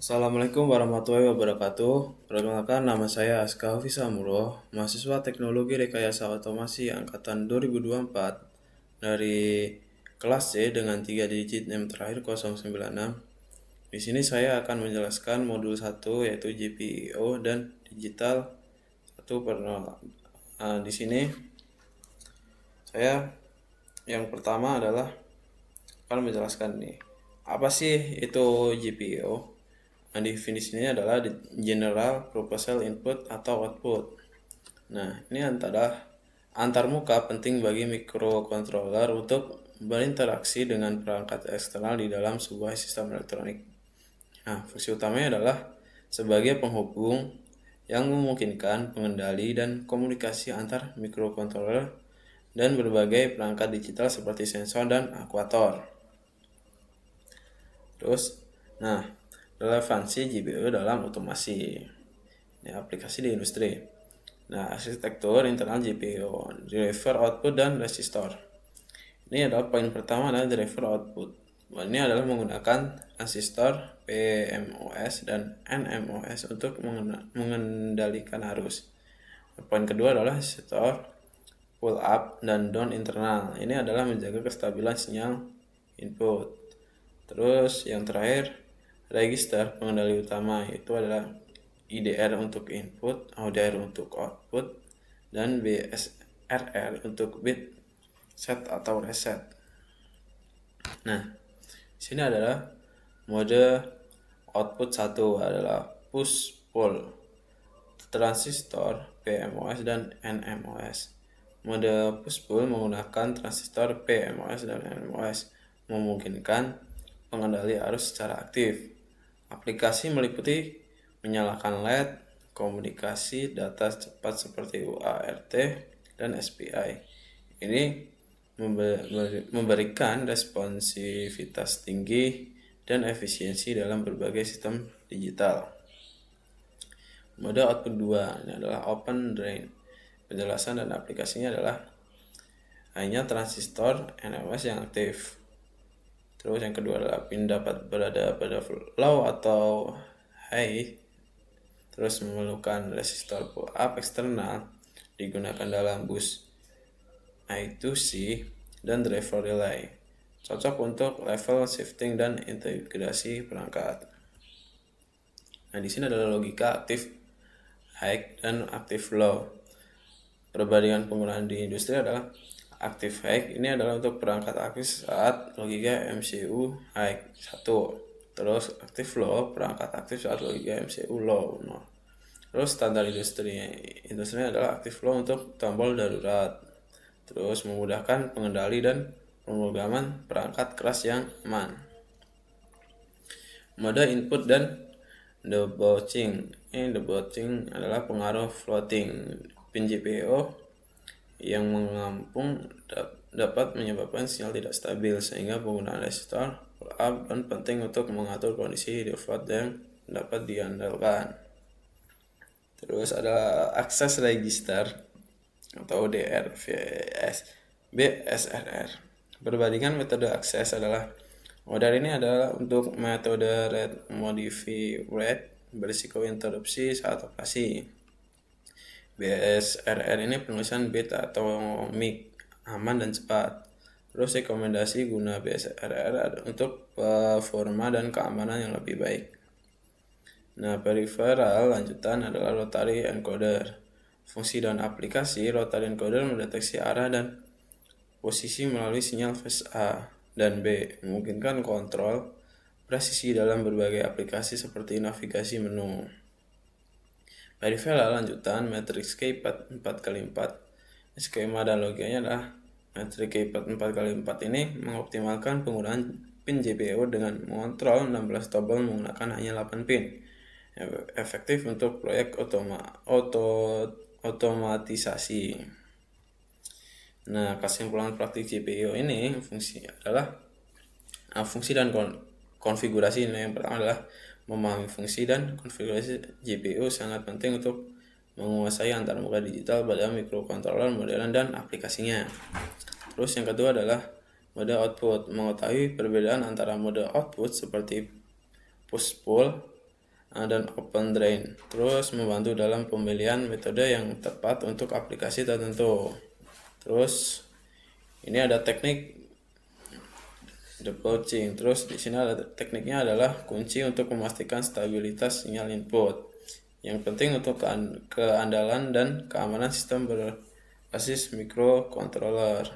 Assalamualaikum warahmatullahi wabarakatuh. Perkenalkan, nama saya Aska Hafiz Amuro, mahasiswa Teknologi Rekayasa Otomasi angkatan 2024 dari kelas C dengan 3 digit NIM terakhir 096. Di sini saya akan menjelaskan modul 1 yaitu GPIO dan digital 1 per 0. Di sini saya yang pertama adalah akan menjelaskan nih, apa sih itu GPIO? Nah, definisinya adalah General Proposal Input atau Output. Nah, ini adalah antarmuka penting bagi microcontroller untuk berinteraksi dengan perangkat eksternal di dalam sebuah sistem elektronik. Nah, fungsi utamanya adalah sebagai penghubung yang memungkinkan pengendali dan komunikasi antar microcontroller dan berbagai perangkat digital seperti sensor dan aktuator. Terus, nah, relevansi GPU dalam otomasi, ini aplikasi di industri. Nah, arsitektur internal GPU, driver output dan resistor. Ini adalah poin pertama adalah driver output. Ini adalah menggunakan transistor PMOS dan NMOS untuk mengendalikan arus. Poin kedua adalah resistor pull up dan down internal. Ini adalah menjaga kestabilan sinyal input. Terus yang terakhir, register pengendali utama, itu adalah IDR untuk input, ODR untuk output, dan BSRR untuk bit set atau reset. Nah, sini adalah mode output 1 adalah push pull transistor PMOS dan NMOS. Mode push pull menggunakan transistor PMOS dan NMOS memungkinkan pengendali arus secara aktif. Aplikasi meliputi menyalakan LED, komunikasi data cepat seperti UART dan SPI. Ini memberikan responsivitas tinggi dan efisiensi dalam berbagai sistem digital. Mode output 2 ini adalah open drain. Penjelasan dan aplikasinya adalah hanya transistor NMOS yang aktif. Terus yang kedua adalah pin dapat berada pada low atau high. Terus memerlukan resistor pull up eksternal digunakan dalam bus I2C dan driver relay. Cocok untuk level shifting dan integrasi perangkat. Nah, di sini adalah logika aktif high dan aktif low. Perbandingan penggunaan di industri adalah aktif high ini adalah untuk perangkat aktif saat logika MCU high 1. Terus aktif low perangkat aktif saat logika MCU low 0. Terus standar industri adalah aktif low untuk tombol darurat. Terus memudahkan pengendali dan pemrograman perangkat keras yang aman. Mode input dan debouching. Ini debouching adalah pengaruh floating pin GPIO yang mengampung dapat menyebabkan sinyal tidak stabil, sehingga penggunaan resistor pull up dan penting untuk mengatur kondisi default yang dapat diandalkan. Terus ada access register atau DR vs BSRR. Perbandingan metode akses adalah model ini adalah untuk metode rate modified berisiko interupsi saat operasi. BSRR ini penulisan bit atau mic aman dan cepat. Terus rekomendasi guna BSRR untuk performa dan keamanan yang lebih baik. Nah, peripheral lanjutan adalah rotary encoder. Fungsi dan aplikasi rotary encoder mendeteksi arah dan posisi melalui sinyal fase A dan B, memungkinkan kontrol presisi dalam berbagai aplikasi seperti navigasi menu. Peripheral lanjutan matriks K4 4x4. Skema dan logikanya adalah matriks K4 4x4 ini mengoptimalkan penggunaan pin GPIO dengan mengontrol 16 tombol menggunakan hanya 8 pin. Efektif untuk proyek otomatisasi. Nah, kesimpulan praktik GPIO ini fungsi dan konfigurasi. Yang pertama adalah memahami fungsi dan konfigurasi GPIO sangat penting untuk menguasai antarmuka digital pada microcontroller modern dan aplikasinya. Terus yang kedua adalah mode output. Mengetahui perbedaan antara mode output seperti push pull dan open drain. Terus membantu dalam pemilihan metode yang tepat untuk aplikasi tertentu. Terus ini ada teknik debouching. Terus di sini ada tekniknya adalah kunci untuk memastikan stabilitas sinyal input. Yang penting untuk keandalan dan keamanan sistem berbasis microcontroller.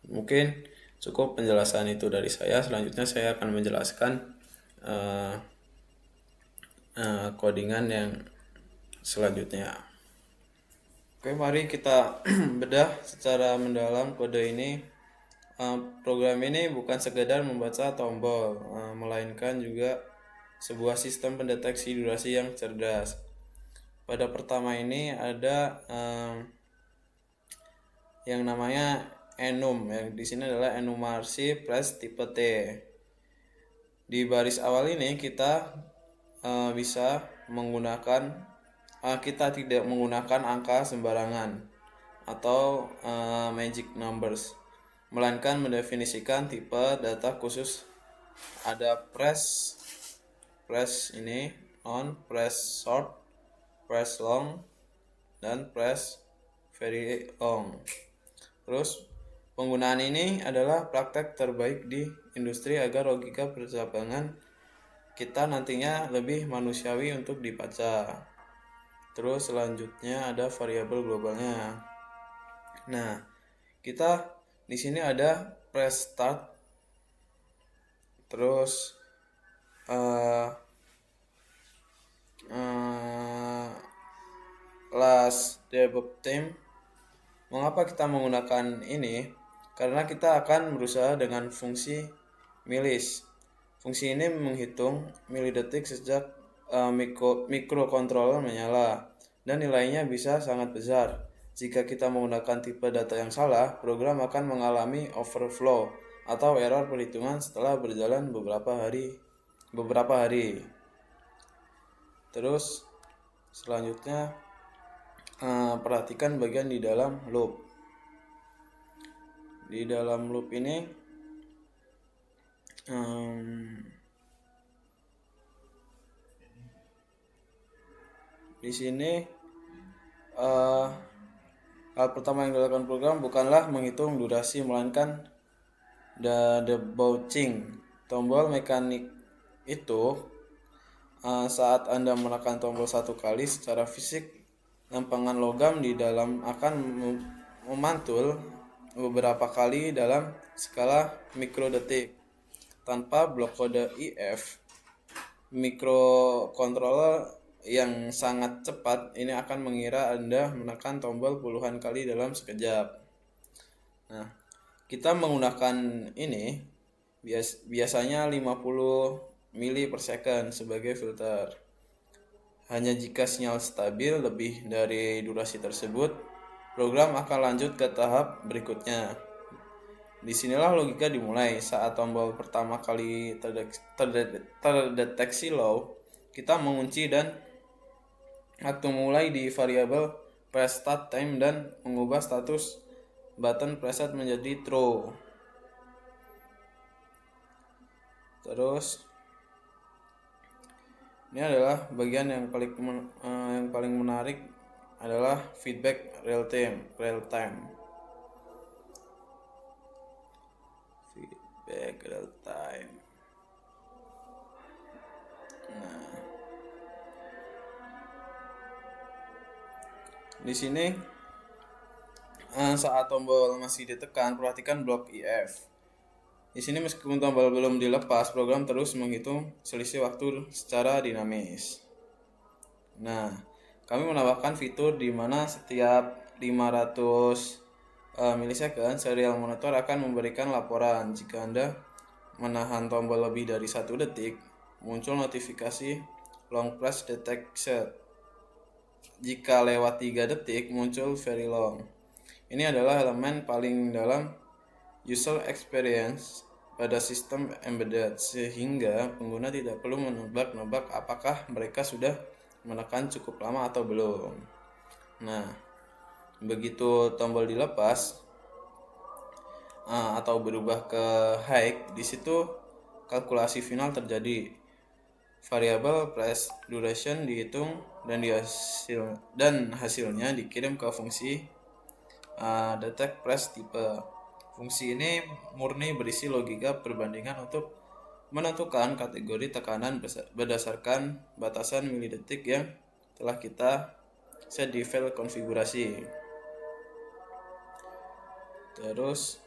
Mungkin cukup penjelasan itu dari saya. Selanjutnya saya akan menjelaskan codingan yang selanjutnya. Oke, mari kita bedah secara mendalam kode ini. Program ini bukan sekedar membaca tombol, melainkan juga sebuah sistem pendeteksi durasi yang cerdas. Pada pertama ini ada yang namanya enum, yang di sini adalah enumerasi press tipe T. Di baris awal ini kita bisa menggunakan kita tidak menggunakan angka sembarangan atau magic numbers, melainkan mendefinisikan tipe data khusus. Ada press ini on, press short, press long, dan press very long. Terus penggunaan ini adalah praktek terbaik di industri agar logika percabangan kita nantinya lebih manusiawi untuk dibaca. Terus selanjutnya ada variabel globalnya. Nah, kita di sini ada press start, terus last debug time. Mengapa kita menggunakan ini? Karena kita akan berusaha dengan fungsi milis. Fungsi ini menghitung milidetik sejak microcontroller menyala, dan nilainya bisa sangat besar. Jika kita menggunakan tipe data yang salah, program akan mengalami overflow atau error perhitungan setelah berjalan beberapa hari. Terus selanjutnya perhatikan bagian di dalam loop. Di dalam loop ini di sini hal pertama yang dilakukan program bukanlah menghitung durasi, melainkan debouching. Tombol mekanik itu saat Anda menekan tombol satu kali, secara fisik lempengan logam di dalam akan memantul beberapa kali dalam skala mikrodetik. Tanpa blok kode IF, microcontroller yang sangat cepat ini akan mengira Anda menekan tombol puluhan kali dalam sekejap. Nah, kita menggunakan ini biasanya 50 mili per second sebagai filter. Hanya jika sinyal stabil lebih dari durasi tersebut, program akan lanjut ke tahap berikutnya. Disinilah logika dimulai. Saat tombol pertama kali terdeteksi low, kita mengunci dan waktu mulai di variabel press start time dan mengubah status button preset menjadi true. Terus ini adalah bagian yang paling menarik adalah feedback real time. Feedback real time. Nah, di sini saat tombol masih ditekan, perhatikan blok IF. Di sini meskipun tombol belum dilepas, program terus menghitung selisih waktu secara dinamis. Nah, kami menambahkan fitur di mana setiap 500 milisecond serial monitor akan memberikan laporan. Jika Anda menahan tombol lebih dari 1 detik, muncul notifikasi long press detected. Jika lewat 3 detik, muncul very long. Ini adalah elemen paling dalam user experience pada sistem embedded, sehingga pengguna tidak perlu menebak-nebak apakah mereka sudah menekan cukup lama atau belum. Nah, begitu tombol dilepas atau berubah ke high, di situ kalkulasi final terjadi. variabel press duration dihitung dan hasilnya dikirim ke fungsi detect press type. Fungsi ini murni berisi logika perbandingan untuk menentukan kategori tekanan berdasarkan batasan milidetik yang telah kita set di file konfigurasi. Terus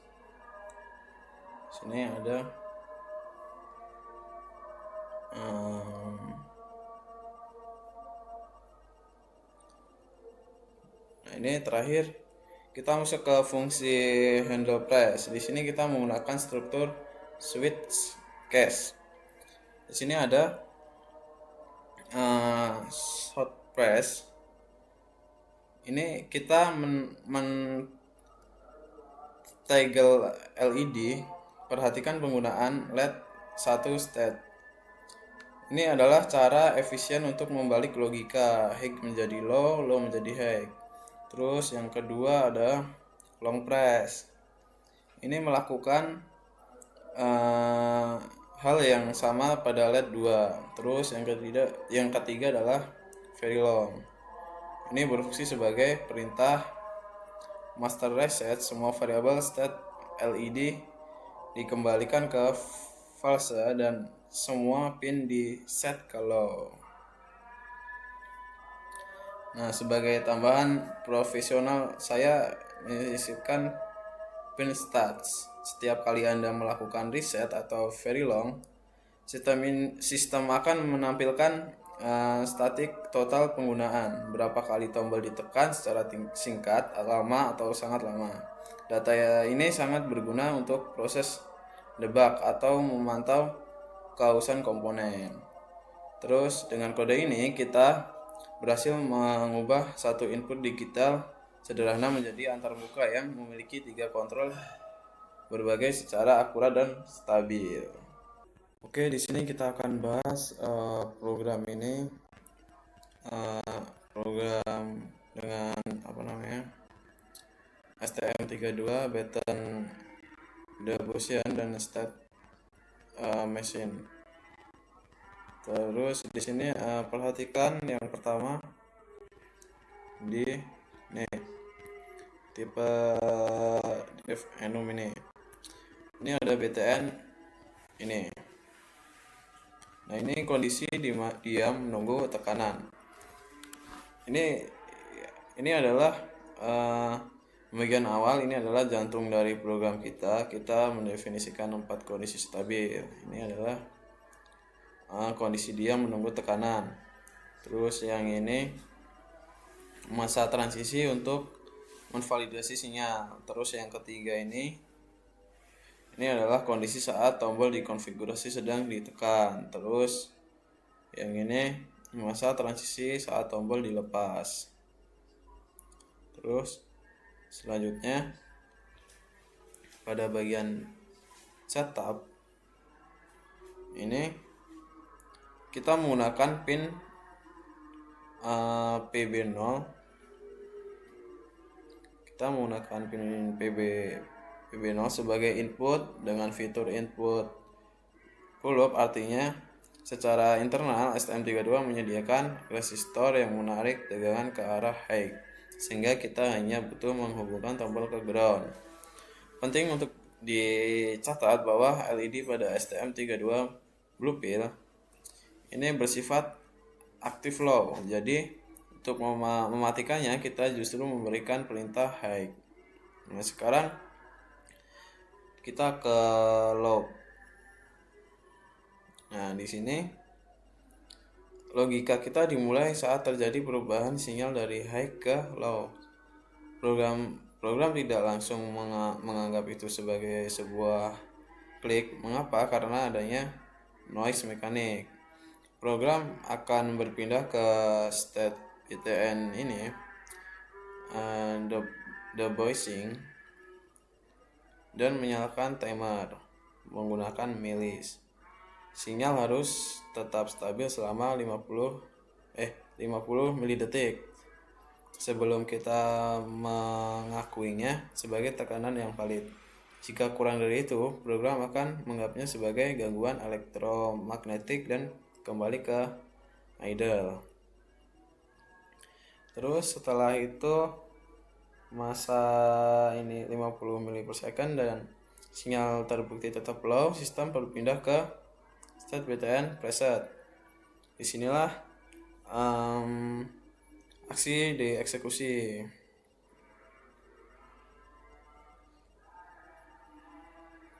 sini ada nah ini terakhir kita masuk ke fungsi handle press. Di sini kita menggunakan struktur switch case. Di sini ada short press. Ini kita toggle LED. Perhatikan penggunaan LED 1 state. Ini adalah cara efisien untuk membalik logika high menjadi low, low menjadi high. Terus yang kedua ada long press. Ini melakukan hal yang sama pada LED 2. Terus yang ketiga adalah very long. Ini berfungsi sebagai perintah master reset. Semua variabel state LED dikembalikan ke false dan semua pin di set ke low. Nah, sebagai tambahan profesional, saya menyisipkan pin stats. Setiap kali Anda melakukan reset atau very long, sistem akan menampilkan statik total penggunaan, berapa kali tombol ditekan secara singkat, lama atau sangat lama. Data ini sangat berguna untuk proses debug atau memantau kehausan komponen. Terus dengan kode ini kita berhasil mengubah satu input digital sederhana menjadi antarmuka yang memiliki 3 kontrol berbagai secara akurat dan stabil. Oke, di sini kita akan bahas program ini, program dengan STM32 button debugging dan state machine. Terus di sini perhatikan yang pertama di tipe enum ini. Ini ada BTN ini. Nah, ini kondisi dia menunggu tekanan. Ini adalah bagian awal. Ini adalah jantung dari program kita. Kita mendefinisikan 4 kondisi stabil. Ini adalah kondisi dia menunggu tekanan. Terus yang ini masa transisi untuk menvalidasi sinyal. Terus yang ketiga ini adalah kondisi saat tombol dikonfigurasi sedang ditekan. Terus yang ini masa transisi saat tombol dilepas. Terus selanjutnya pada bagian setup ini kita menggunakan pin PB0. Kita menggunakan pin PB0 sebagai input dengan fitur input pull up. Artinya secara internal STM32 menyediakan resistor yang menarik tegangan ke arah high, sehingga kita hanya butuh menghubungkan tombol ke ground. Penting untuk dicatat bahwa LED pada STM32 Blue Pill ini bersifat aktif low. Jadi untuk mematikannya kita justru memberikan perintah high. Nah, sekarang kita ke low. Nah, di sini logika kita dimulai saat terjadi perubahan sinyal dari high ke low. Program tidak langsung menganggap itu sebagai sebuah klik. Mengapa? Karena adanya noise mekanik. Program akan berpindah ke state BTN ini, debugging, dan menyalakan timer menggunakan milis. Sinyal harus tetap stabil selama 50 milidetik sebelum kita mengakuinya sebagai tekanan yang valid. Jika kurang dari itu, program akan menganggapnya sebagai gangguan elektromagnetik dan kembali ke idle. Terus setelah itu masa ini 50 mili per second dan sinyal terbukti tetap low, sistem berpindah ke state BTN preset. Disinilah aksi dieksekusi.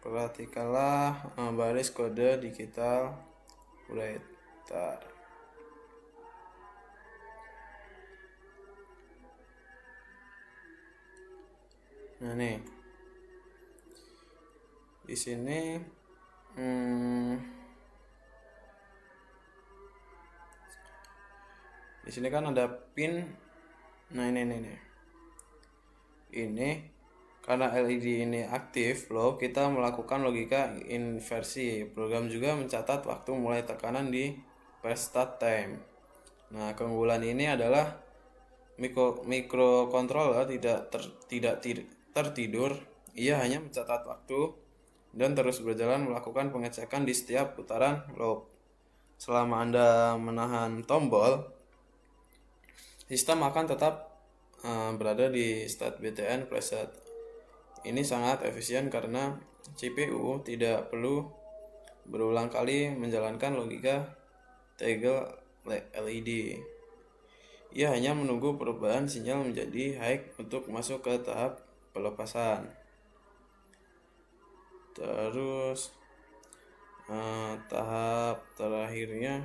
Perhatikanlah baris kode digital writer. Nah nih, di sini di sini kan ada pin. Nah ini karena LED ini aktif low, kita melakukan logika inversi. Program juga mencatat waktu mulai tekanan di press start time. Nah, keunggulan ini adalah microcontroller tidak tertidur. Ia hanya mencatat waktu dan terus berjalan melakukan pengecekan di setiap putaran loop. Selama Anda menahan tombol, sistem akan tetap berada di state BTN preset. Ini sangat efisien karena CPU tidak perlu berulang kali menjalankan logika toggle LED. Ia hanya menunggu perubahan sinyal menjadi high untuk masuk ke tahap pelepasan. Terus tahap terakhirnya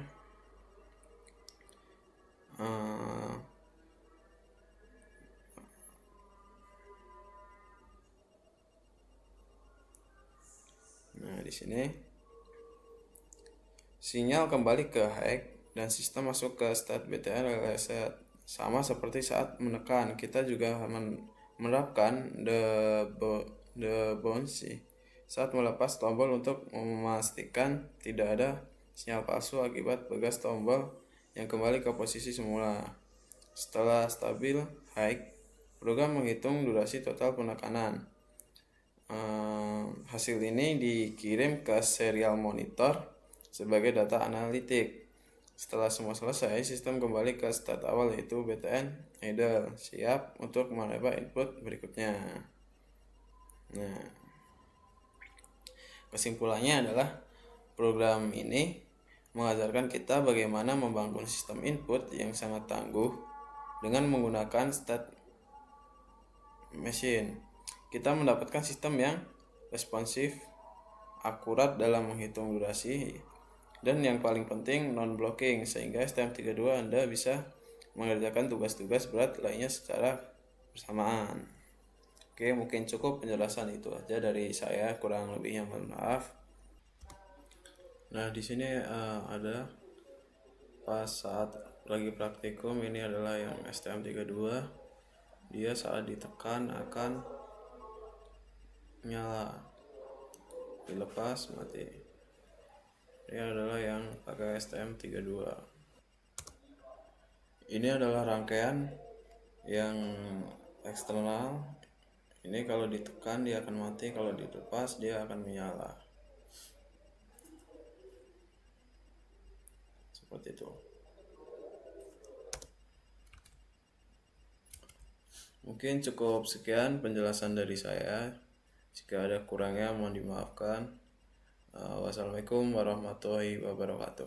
nah di sini sinyal kembali ke high dan sistem masuk ke state BTN reset. Sama seperti saat menekan, kita juga menerapkan the bouncy saat melepas tombol untuk memastikan tidak ada sinyal palsu akibat begas tombol yang kembali ke posisi semula. Setelah stabil high, program menghitung durasi total penekanan. Hasil ini dikirim ke serial monitor sebagai data analitik. Setelah semua selesai, sistem kembali ke state awal yaitu BTN idle, siap untuk menerima input berikutnya. Nah, kesimpulannya adalah program ini mengajarkan kita bagaimana membangun sistem input yang sangat tangguh dengan menggunakan state machine. Kita mendapatkan sistem yang responsif, akurat dalam menghitung durasi, dan yang paling penting non-blocking, sehingga STM32 Anda bisa mengerjakan tugas-tugas berat lainnya secara bersamaan. Oke, mungkin cukup penjelasan itu aja dari saya, kurang lebihnya mohon maaf. Nah, di sini ada pas saat lagi praktikum, ini adalah yang STM32. Dia saat ditekan akan nyala, dilepas mati. Ini adalah yang pakai STM32. Ini adalah rangkaian yang eksternal. Ini kalau ditekan dia akan mati, kalau dilepas dia akan menyala. Seperti itu. Mungkin cukup sekian penjelasan dari saya. Jika ada kurangnya mohon dimaafkan. Wassalamualaikum warahmatullahi wabarakatuh.